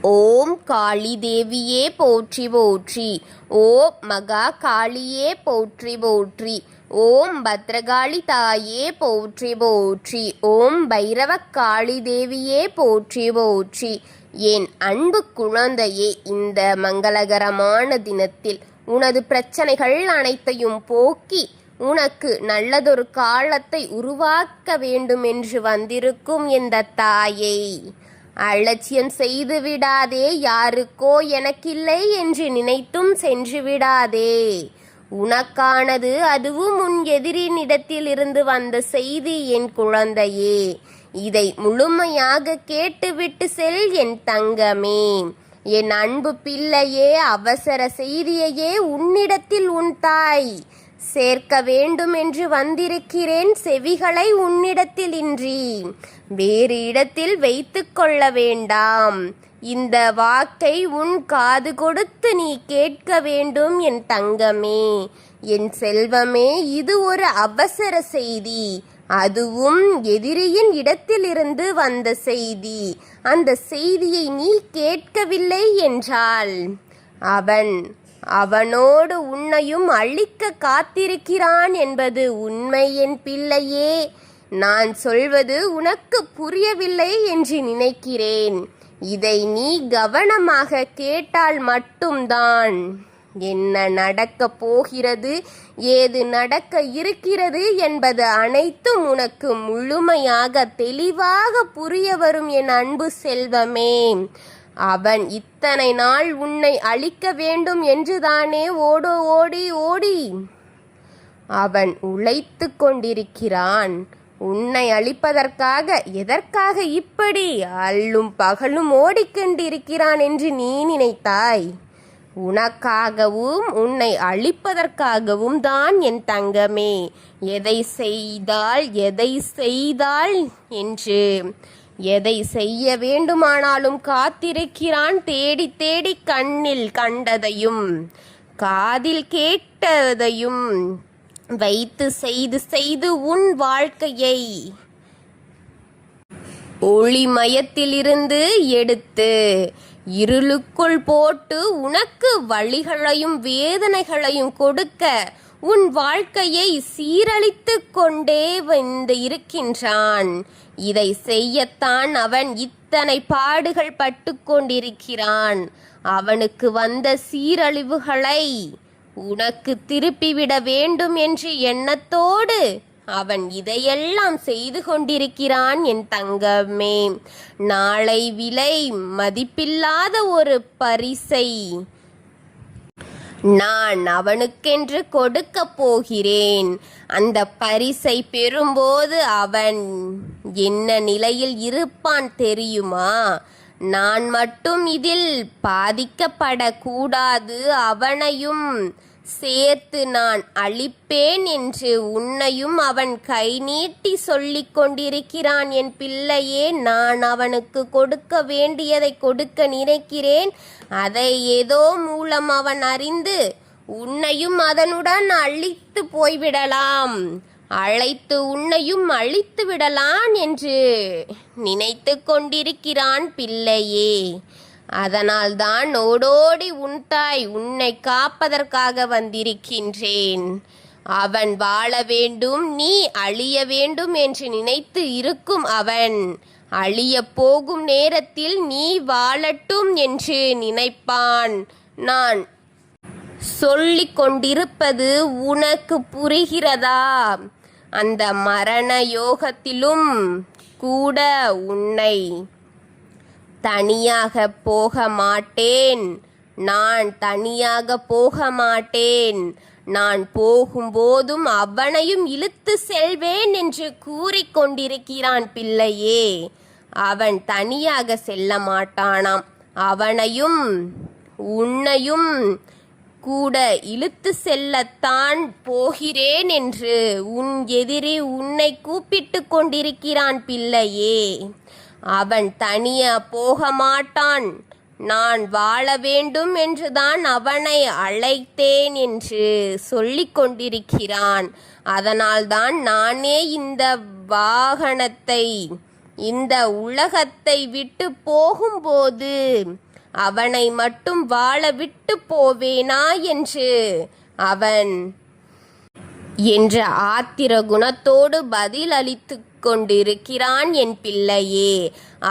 ஓம் காளி தேவியே போற்றி போற்றி. ஓம் மகா காளியே போற்றி போற்றி. ஓம் பத்ரகாளி தாயே போற்றி போற்றி. ஓம் பைரவக் காளி தேவியே போற்றி போற்றி. என் அன்பு குழந்தையே, இந்த மங்களகரமான தினத்தில் உனது பிரச்சனைகள் அனைத்தையும் போக்கி உனக்கு நல்லதொரு காலத்தை உருவாக்க வேண்டுமென்று வந்திருக்கும் இந்த தாயை அலட்சியம் செய்து விடாதே. யாருக்கோ எனக்கில்லை என்று நினைத்தும் சென்று விடாதே. உனக்கானது அதுவும் உன் எதிரினிடத்தில் இருந்து வந்த செய்தி என் குழந்தையே. இதை முழுமையாக கேட்டுவிட்டு செல் என் தங்கமே. என் அன்பு பிள்ளையே, அவசர செய்தியையே உன்னிடத்தில் உன் தாய் சேர்க்க வேண்டும் என்று வந்திருக்கிறேன். செவிகளை உன்னிடத்தில் இன்றி வேறு இடத்தில் வைத்து கொள்ள வேண்டாம். இந்த வாக்கை உன் காது கொடுத்து நீ கேட்க வேண்டும் என் தங்கமே, என் செல்வமே. இது ஒரு அவசர செய்தி, அதுவும் எதிரியின் இடத்திலிருந்து வந்த செய்தி. அந்த செய்தியை நீ கேட்கவில்லை என்றால் அவனோடு உன்னையும் அழிக்க காத்திருக்கிறான் என்பது உண்மை என் பிள்ளையே. நான் சொல்வது உனக்கு புரியவில்லை என்று நினைக்கிறேன். இதை நீ கவனமாக கேட்டால் மட்டும்தான் என்ன நடக்கப் போகிறது, ஏது நடக்க இருக்கிறது என்பது அனைத்தும் உனக்கு முழுமையாக தெளிவாக புரிய வரும் என் அன்பு செல்வமே. அவன் இத்தனை நாள் உன்னை அழிக்க வேண்டும் என்றுதானே ஓடி அவன் உழைத்து கொண்டிருக்கிறான். உன்னை அழிப்பதற்காக. எதற்காக இப்படி அல்லும் பகலும் ஓடிக்கொண்டிருக்கிறான் என்று நீ நினைத்தாய்? உனக்காகவும் உன்னை அழிப்பதற்காகவும் தான் என் தங்கமே. எதை செய்தால் என்று எதை செய்ய வேண்டுமானாலும் காத்திருக்கிறான். தேடி தேடி கண்ணில் கண்டதையும் காதில் கேட்டதையும் வைத்து செய்து உன் வாழ்க்கையை ஒளிமயத்திலிருந்து எடுத்து இருளுக்குள் போட்டு உனக்கு வலிகளையும் வேதனைகளையும் கொடுக்க உன் வாழ்க்கையை சீரழித்து கொண்டே வந்து இருக்கின்றான். இதை செய்யத்தான் அவன் இத்தனை பாடுகள் பட்டு கொண்டிருக்கிறான். அவனுக்கு வந்த சீரழிவுகளை உனக்கு திருப்பிவிட வேண்டும் என்ற எண்ணத்தோடு அவன் இதையெல்லாம் செய்து கொண்டிருக்கிறான் என் தங்கமே. நாளை விலை மதிப்பில்லாத ஒரு பரிசை நான் அவனுக்கென்று கொடுக்க போகிறேன். அந்த பரிசை பெறும்போது அவன் என்ன நிலையில் இருப்பான் தெரியுமா? நான் மட்டும் இதில் பாதிக்கப்படக்கூடாது, அவனையும் சேர்த்து நான் அழிப்பேன் என்று உன்னையும் அவன் கை நீட்டி சொல்லிக் கொண்டிருக்கிறான் என் பிள்ளையே. நான் அவனுக்கு கொடுக்க வேண்டியதை கொடுக்க நினைக்கிறேன். அதை ஏதோ மூலம் அவன் அறிந்து உன்னையும் அதனுடன் அழித்து போய்விடலாம், அழைத்து உன்னையும் அழித்து விடலாம் என்று நினைத்து கொண்டிருக்கிறான் பிள்ளையே. அதனால்தான் ஓடோடி உன் தாய் உன்னை காப்பதற்காக வந்திருக்கின்றேன். அவன் வாழ வேண்டும், நீ அழிய வேண்டும் என்று நினைத்து இருக்கும் அவன் அழிய போகும் நேரத்தில் நீ வாழட்டும் என்று நினைப்பான். நான் சொல்லிக் கொண்டிருப்பது உனக்கு புரிகிறதா? அந்த மரண யோகத்திலும் கூட உன்னை தனியாக போக மாட்டேன். நான் தனியாக போக மாட்டேன். நான் போகும்போதும் அவனையும் இழுத்து செல்வேன் என்று கூறிக்கொண்டிருக்கிறான் பிள்ளையே. அவன் தனியாக செல்ல மாட்டானாம். அவனையும் உன்னையும் கூட இழுத்து செல்லத்தான் போகிறேன் என்று உன் எதிரி உன்னை கூப்பிட்டு கொண்டிருக்கிறான் பிள்ளையே. அவன் தனியா போக மாட்டான். நான் வாழ வேண்டும் என்றுதான் அவனை அழைத்தேன் என்று சொல்லிக் கொண்டிருக்கிறான். அதனால்தான் நானே இந்த வாகனத்தை, இந்த உலகத்தை விட்டு போகும்போது அவனை மட்டும் வாழ விட்டு போவேனா என்று அவன் என்ற ஆத்திர குணத்தோடு பதில் அளித்து கொண்டிருக்கிறான் என் பிள்ளையே.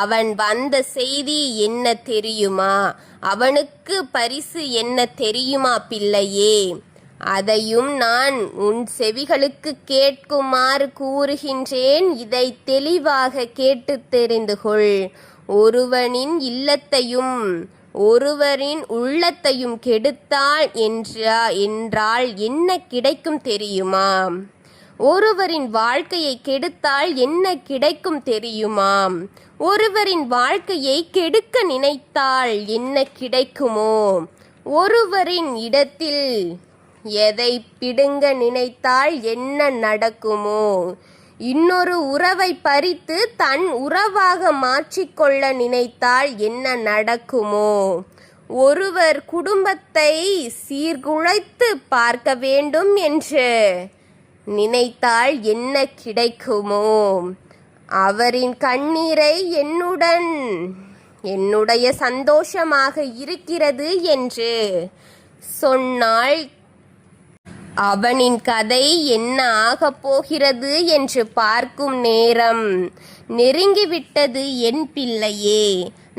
அவன் வந்த செய்தி என்ன தெரியுமா? அவனுக்கு பரிசு என்ன தெரியுமா பிள்ளையே? அதையும் நான் உன் செவிகளுக்கு கேட்குமாறு கூறுகின்றேன். இதை தெளிவாக கேட்டு தெரிந்து கொள். ஒருவனின் இல்லத்தையும் ஒருவரின் உள்ளத்தையும் கெடுத்தாள் என்றால் என்ன கிடைக்கும் தெரியுமா? ஒருவரின் வாழ்க்கையை கெடுத்தால் என்ன கிடைக்கும் தெரியுமா? ஒருவரின் வாழ்க்கையை கெடுக்க நினைத்தால் என்ன கிடைக்குமோ? ஒருவரின் இடத்தில் எதை பிடுங்க நினைத்தால் என்ன நடக்குமோ? இன்னொரு உறவை பறித்து தன் உறவாக மாற்றிக்கொள்ள நினைத்தால் என்ன நடக்குமோ? ஒருவர் குடும்பத்தை சீர்குலைத்து பார்க்க வேண்டும் என்று நினைத்தால் என்ன கிடைக்குமோ? அவரின் கண்ணீரை என்னுடைய சந்தோஷமாக இருக்கிறது என்று சொன்னால் அவனின் கதை என்ன ஆகப் போகிறது என்று பார்க்கும் நேரம் நெருங்கிவிட்டது என் பிள்ளையே.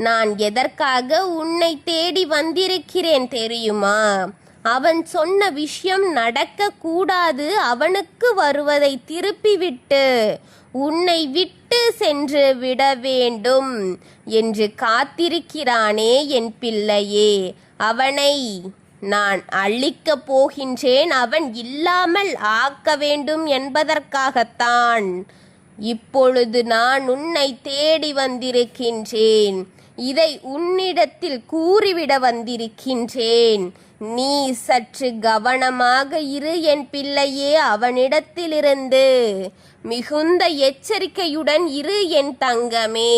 நான் எதற்காக உன்னை தேடி வந்திருக்கிறேன் தெரியுமா? அவன் சொன்ன விஷயம் நடக்கக்கூடாது, அவனுக்கு வருவதை திருப்பிவிட்டு உன்னை விட்டு சென்று விட வேண்டும் என்று காத்திருக்கிறானே என் பிள்ளையே. அவனை நான் அழிக்கப் போகின்றேன். அவன் இல்லாமல் ஆக்க வேண்டும் என்பதற்காகத்தான் இப்பொழுது நான் உன்னை தேடி வந்திருக்கின்றேன். இதை உன்னிடத்தில் கூறிவிட வந்திருக்கின்றேன். நீ சற்று கவனமாக இரு என் பிள்ளையே. அவனிடத்திலிருந்து மிகுந்த எச்சரிக்கையுடன் இரு என் தங்கமே.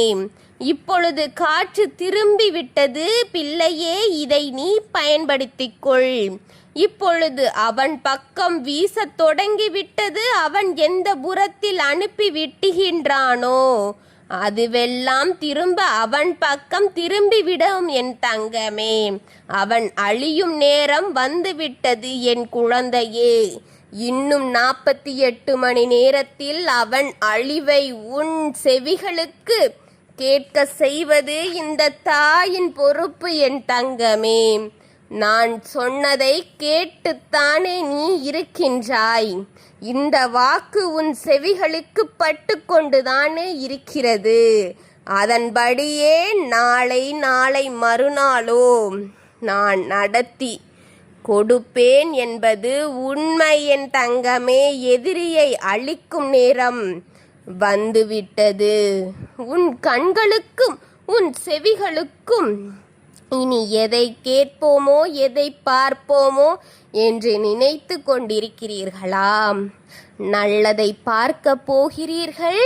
இப்பொழுது காற்று திரும்பி விட்டது பிள்ளையே, இதை நீ பயன்படுத்திக்கொள். இப்பொழுது அவன் பக்கம் வீசத் தொடங்கிவிட்டது. அவன் எந்த புறத்தில் அனுப்பி விட்டுகின்றானோ அதுவெல்லாம் திரும்ப அவன் பக்கம் திரும்பிவிடும் என் தங்கமே. அவன் அழியும் நேரம் வந்துவிட்டது என் குழந்தையே. இன்னும் 48 மணி நேரத்தில் அவன் அழிவை உன் செவிகளுக்கு கேட்க செய்வது இந்த தாயின் பொறுப்பு என் தங்கமே. நான் சொன்னதை கேட்டுத்தானே நீ இருக்கின்றாய். இந்த வாக்கு உன் செவிகளுக்கு பட்டு கொண்டுதானே இருக்கிறது. அதன்படியே நாளை மறுநாளோ நான் நடத்தி கொடுப்பேன் என்பது உண்மை என் தங்கமே. எதிரியை அழிக்கும் நேரம் வந்துவிட்டது. உன் கண்களுக்கும் உன் செவிகளுக்கும் இனி எதை கேட்போமோ எதை பார்ப்போமோ என்று நினைத்து கொண்டிருக்கிறீர்களாம். நல்லதை பார்க்க போகிறீர்கள்,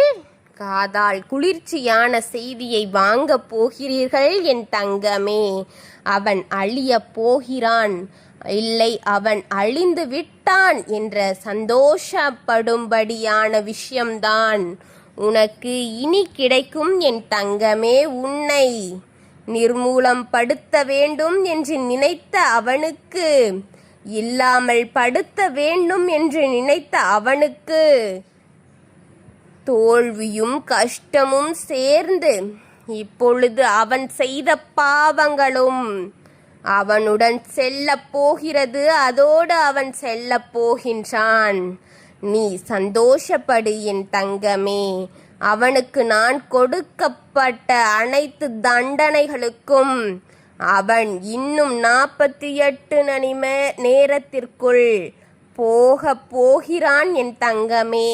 காதால் குளிர்ச்சியான செய்தியை வாங்க போகிறீர்கள் என் தங்கமே. அவன் அழிய போகிறான், இல்லை அவன் அழிந்து விட்டான் என்ற சந்தோஷப்படும்படியான விஷயம்தான் உனக்கு இனி கிடைக்கும் என் தங்கமே. உன்னை நிர்மூலம் படுத்த வேண்டும் என்று நினைத்த அவனுக்கு, இல்லாமல் படுத்த வேண்டும் என்று நினைத்த அவனுக்கு தோல்வியும் கஷ்டமும் சேர்ந்து இப்பொழுது அவன் செய்த பாவங்களும் அவனுடன் செல்லப் போகிறது. அதோடு அவன் செல்லப் போகின்றான். நீ சந்தோஷப்படு என் தங்கமே. அவனுக்கு நான் கொடுக்கப்பட்ட அனைத்து தண்டனைகளுக்கும் அவன் இன்னும் 48 மணி நேரத்திற்குள் போகிறான் என் தங்கமே.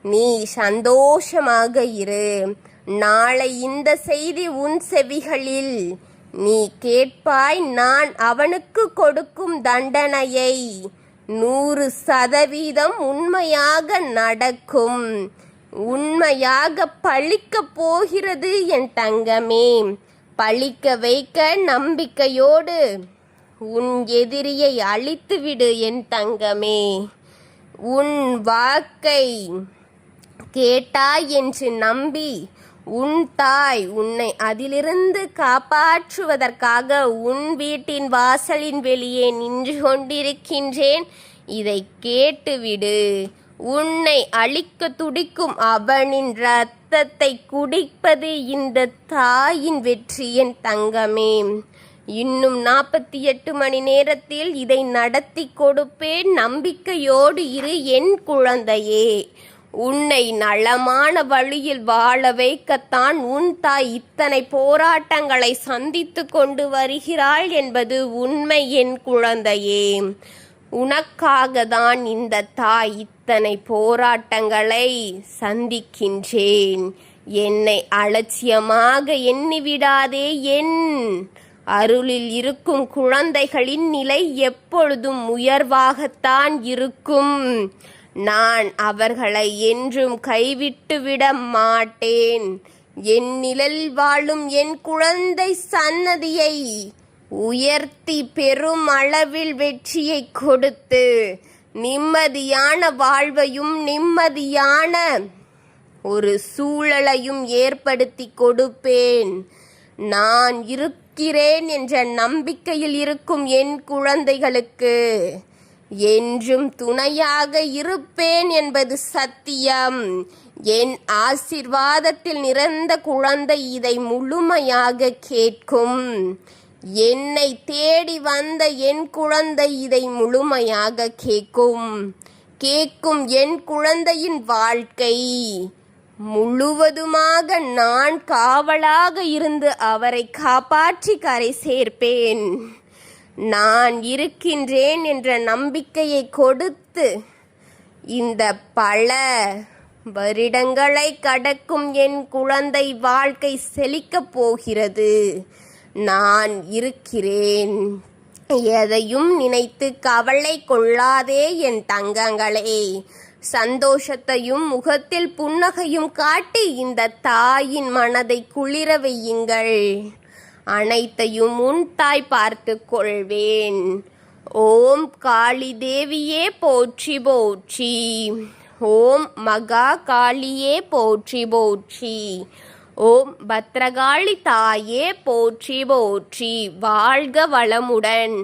நீ சந்தோஷமாக இரு. நாளை இந்த செய்தி உன் செவிகளில் நீ கேட்பாய். நான் அவனுக்கு கொடுக்கும் தண்டனையை 100% உண்மையாக நடக்கும், உண்மையாக பழிக்கப் போகிறது என் தங்கமே. பழிக்க வைக்க நம்பிக்கையோடு உன் எதிரியை அழித்துவிடு என் தங்கமே. உன் வாக்கை கேட்டாய் என்று நம்பி உன் தாய் உன்னை அதிலிருந்து காப்பாற்றுவதற்காக உன் வீட்டின் வாசலின் வெளியே நின்று கொண்டிருக்கின்றேன். இதை கேட்டுவிடு. உன்னை அழிக்க துடிக்கும் அவனின் இரத்தத்தை குடிப்பது இந்த தாயின் வெற்றி என் தங்கமே. இன்னும் 48 மணி நேரத்தில் இதை நடத்தி கொடுப்பேன். நம்பிக்கையோடு இரு என் குழந்தையே. உன்னை நலமான வழியில் வாழ வைக்கத்தான் உன் தாய் இத்தனை போராட்டங்களை சந்தித்து கொண்டு வருகிறாள் என்பது உண்மை என் குழந்தையே. உனக்காக தான் இந்த தாய் இத்தனை போராட்டங்களை சந்திக்கின்றேன். என்னை அலட்சியமாக எண்ணிவிடாதே. என் அருளில் இருக்கும் குழந்தைகளின் நிலை எப்பொழுதும் உயர்வாகத்தான் இருக்கும். நான் அவர்களை என்றும் கைவிட்டு விட மாட்டேன். என் நிழலில் வாழும் என் குழந்தை சன்னதியை உயர்த்தி பெரும் அளவில் வெற்றியை கொடுத்து நிம்மதியான வாழ்வையும் நிம்மதியான ஒரு சூழலையும் ஏற்படுத்தி கொடுப்பேன். நான் இருக்கிறேன் என்ற நம்பிக்கையில் இருக்கும் என் குழந்தைகளுக்கு என்றும் துணையாக இருப்பேன் என்பது சத்தியம். என் ஆசீர்வாதத்தில் நிறைந்த குழந்தை இதை முழுமையாக கேட்கும். என்னை தேடி வந்த என் குழந்தை இதை முழுமையாக கேட்கும் என் குழந்தையின் வாழ்க்கை முழுவதுமாக நான் காவலாக இருந்து அவரை காப்பாற்றி கரை சேர்ப்பேன். நான் இருக்கின்றேன் என்ற நம்பிக்கையை கொடுத்து இந்த பல வருடங்களை கடக்கும் என் குழந்தை வாழ்க்கை செழிக்கப் போகிறது. நான் இருக்கிறேன். எதையும் நினைத்து கவலை கொள்ளாதே என் தங்கங்களே. சந்தோஷத்தையும் முகத்தில் புன்னகையும் காட்டி இந்த தாயின் மனதை குளிர வையுங்கள். அனைத்தையும் உன் தாய் பார்த்து கொள்வேன். ஓம் காளி தேவியே போற்றி போற்றி. ஓம் மகா காளியே போற்றி போற்றி. ஓம் பத்ரகாளி தாயே போற்றி போற்றி. வாழ்க வளமுடன்.